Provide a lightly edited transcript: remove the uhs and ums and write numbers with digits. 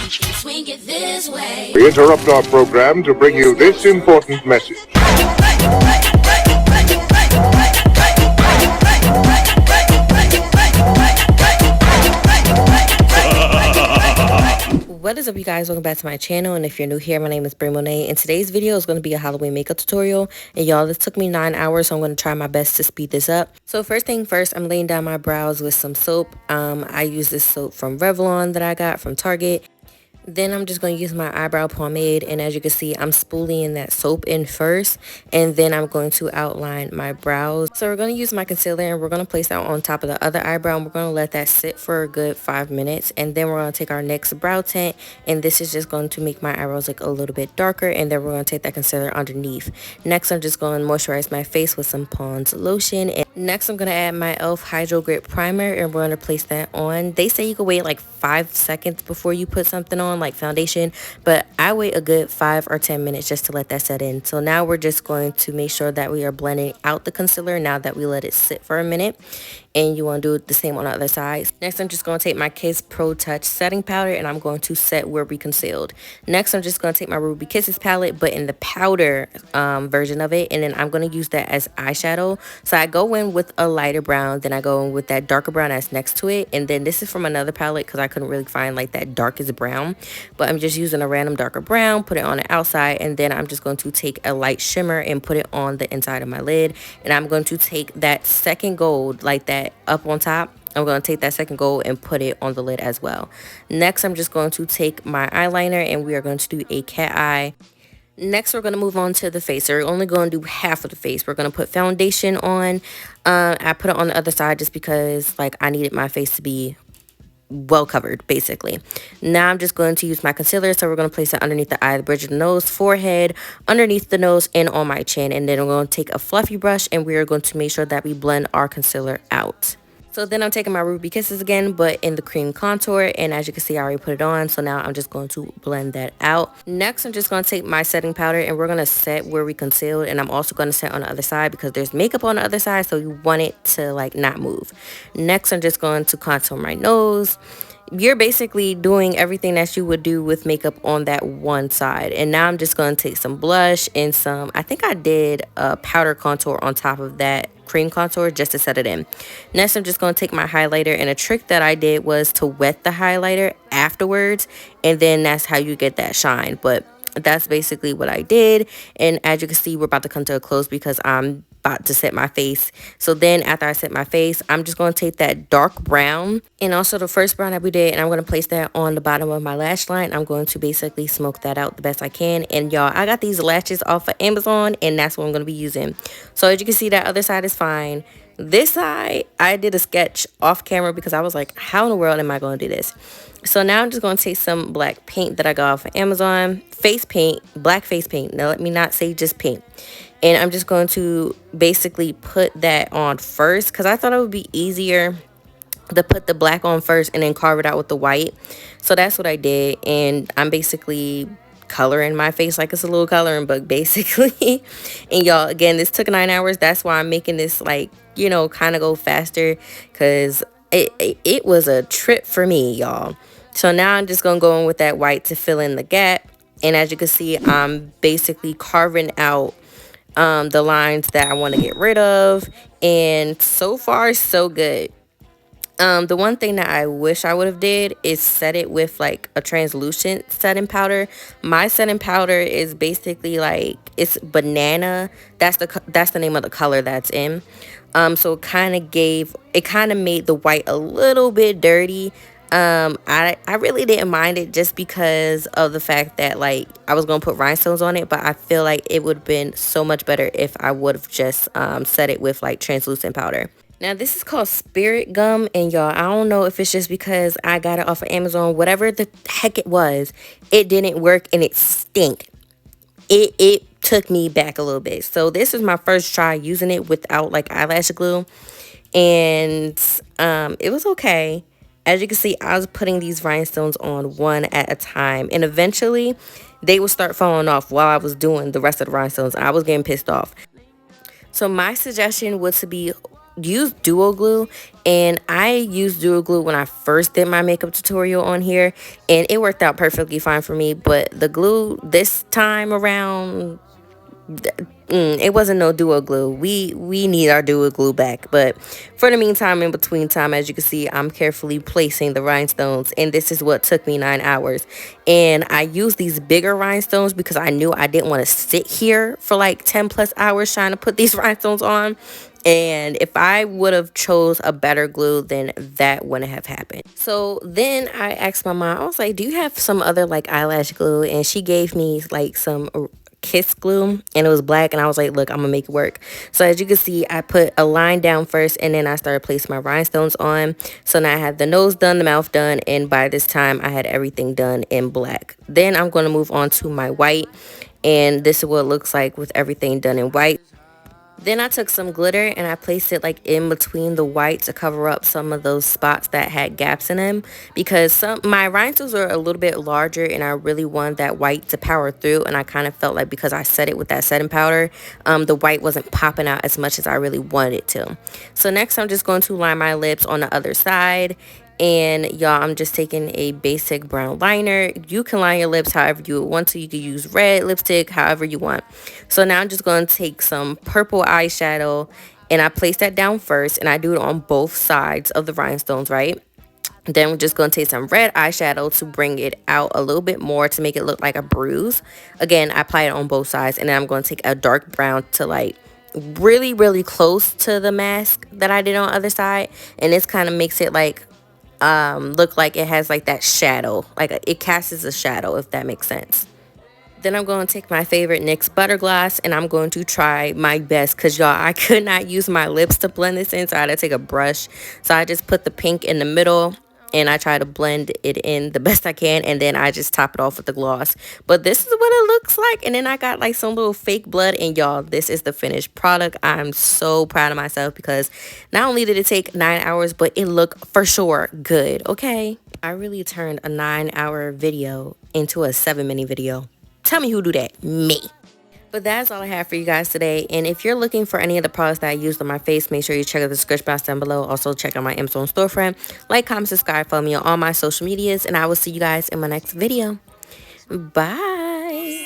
Swing it this way. We interrupt our program to bring you this important message. What is up, you guys? Welcome back to my channel, and if you're new here, my name is Bray Monet, and today's video is going to be a Halloween makeup tutorial. And y'all, this took me 9 hours, so I'm going to try my best to speed this up. So first thing first, I'm laying down my brows with some soap. I use this soap from Revlon that I got from Target. Then I'm just going to use my eyebrow pomade, and as you can see, I'm spooling that soap in first, and then I'm going to outline my brows. So we're going to use my concealer, and we're going to place that on top of the other eyebrow, and we're going to let that sit for a good 5 minutes, and then we're going to take our NYX brow tint, and this is just going to make my eyebrows look a little bit darker, and then we're going to take that concealer underneath. Next, I'm just going to moisturize my face with some Pond's lotion, and next I'm going to add my e.l.f. Hydro Grip Primer, and we're going to place that on. They say you can wait like 5 seconds before you put something on, like foundation, but I wait a good 5 or 10 minutes just to let that set in. So now we're just going to make sure that we are blending out the concealer now that we let it sit for a minute, and you want to do the same on the other side. Next, I'm just going to take my Kiss Pro Touch setting powder, and I'm going to set where we concealed. Next, I'm just going to take my Ruby Kisses palette, but in the powder version of it, and then I'm going to use that as eyeshadow. So I go in with a lighter brown, then I go in with that darker brown that's next to it, and then this is from another palette because I couldn't really find like that darkest brown, but I'm just using a random darker brown, put it on the outside, and then I'm just going to take a light shimmer and put it on the inside of my lid, and I'm going to take that second gold like that up on top. I'm going to take that second gold and put it on the lid as well. Next, I'm just going to take my eyeliner, and we are going to do a cat eye. Next, we're going to move on to the face. So we're only going to do half of the face. We're going to put foundation on. I put it on the other side just because like I needed my face to be well covered, basically. Now I'm just going to use my concealer, so we're going to place it underneath the eye, the bridge of the nose, forehead, underneath the nose, and on my chin. And then we're going to take a fluffy brush, and we are going to make sure that we blend our concealer out. So then I'm taking my Ruby Kisses again, but in the cream contour, and as you can see, I already put it on, so now I'm just going to blend that out. Next, I'm just going to take my setting powder, and we're going to set where we concealed, and I'm also going to set on the other side because there's makeup on the other side, so you want it to like not move. Next, I'm just going to contour my nose. You're basically doing everything that you would do with makeup on that one side. And now I'm just going to take some blush and some, I think I did a powder contour on top of that cream contour just to set it in. Next, I'm just going to take my highlighter, and a trick that I did was to wet the highlighter afterwards, and then that's how you get that shine. But that's basically what I did, and as you can see, we're about to come to a close because I'm about to set my face. So then after I set my face, I'm just going to take that dark brown and also the first brown that we did, and I'm going to place that on the bottom of my lash line. I'm going to basically smoke that out the best I can. And y'all, I got these lashes off of Amazon, and that's what I'm going to be using. So as you can see, that other side is fine. This side, I did a sketch off camera because I was like, how in the world am I going to do this? So now I'm just going to take some black paint that I got off of Amazon. Face paint, black face paint. Now let me not say just paint. And I'm just going to basically put that on first because I thought it would be easier to put the black on first and then carve it out with the white. So that's what I did. And I'm basically coloring my face like it's a little coloring book, basically. And y'all, again, this took 9 hours. That's why I'm making this like, you know, kind of go faster because it was a trip for me, y'all. So now I'm just going to go in with that white to fill in the gap. And as you can see, I'm basically carving out the lines that I want to get rid of, and so far so good. The one thing that I wish I would have did is set it with like a translucent setting powder. My setting powder is basically like, it's banana. That's the name of the color that's in. So it kind of made the white a little bit dirty. I really didn't mind it just because of the fact that like I was gonna put rhinestones on it, but I feel like it would have been so much better if I would have just set it with like translucent powder. Now this is called Spirit Gum, and y'all, I don't know if it's just because I got it off of Amazon, whatever the heck it was, it didn't work and it stink. It took me back a little bit. So this is my first try using it without like eyelash glue, and it was okay. As you can see, I was putting these rhinestones on one at a time, and eventually they would start falling off while I was doing the rest of the rhinestones. I was getting pissed off. So my suggestion would to be use duo glue, and I used duo glue when I first did my makeup tutorial on here, and it worked out perfectly fine for me. But the glue this time around, it wasn't no duo glue. We need our duo glue back. But for the meantime, in between time, as you can see, I'm carefully placing the rhinestones, and this is what took me 9 hours. And I used these bigger rhinestones because I knew I didn't want to sit here for like 10 plus hours trying to put these rhinestones on. And if I would have chose a better glue, then that wouldn't have happened. So then I asked my mom, I was like, do you have some other like eyelash glue? And she gave me like some Kiss glue, and it was black, and I was like, look, I'm gonna make it work. So as you can see, I put a line down first, and then I started placing my rhinestones on. So now I have the nose done, the mouth done, and by this time I had everything done in black. Then I'm going to move on to my white, and this is what it looks like with everything done in white. Then I took some glitter and I placed it like in between the white to cover up some of those spots that had gaps in them, because my rhinestones are a little bit larger and I really want that white to power through, and I kind of felt like because I set it with that setting powder, the white wasn't popping out as much as I really wanted it to. So next I'm just going to line my lips on the other side. And y'all, I'm just taking a basic brown liner. You can line your lips however you want to. You can use red lipstick, however you want. So now I'm just going to take some purple eyeshadow, and I place that down first, and I do it on both sides of the rhinestones, right? Then we're just going to take some red eyeshadow to bring it out a little bit more to make it look like a bruise. Again, I apply it on both sides, and then I'm going to take a dark brown to like really close to the mask that I did on the other side, and this kind of makes it like look like it has like that shadow, like it casts a shadow, if that makes sense. Then I'm going to take my favorite NYX Butter Gloss, and I'm going to try my best because, y'all, I could not use my lips to blend this in, so I had to take a brush. So I just put the pink in the middle, and I try to blend it in the best I can, and then I just top it off with the gloss. But this is what it looks like, and then I got like some little fake blood, and y'all, this is the finished product. I'm so proud of myself because not only did it take 9 hours, but it looked for sure good, okay? I really turned a 9-hour video into a 7-minute video. Tell me who do that? Me. But that's all I have for you guys today. And if you're looking for any of the products that I used on my face, make sure you check out the description box down below. Also, check out my Amazon storefront. Like, comment, subscribe, follow me on all my social medias. And I will see you guys in my next video. Bye.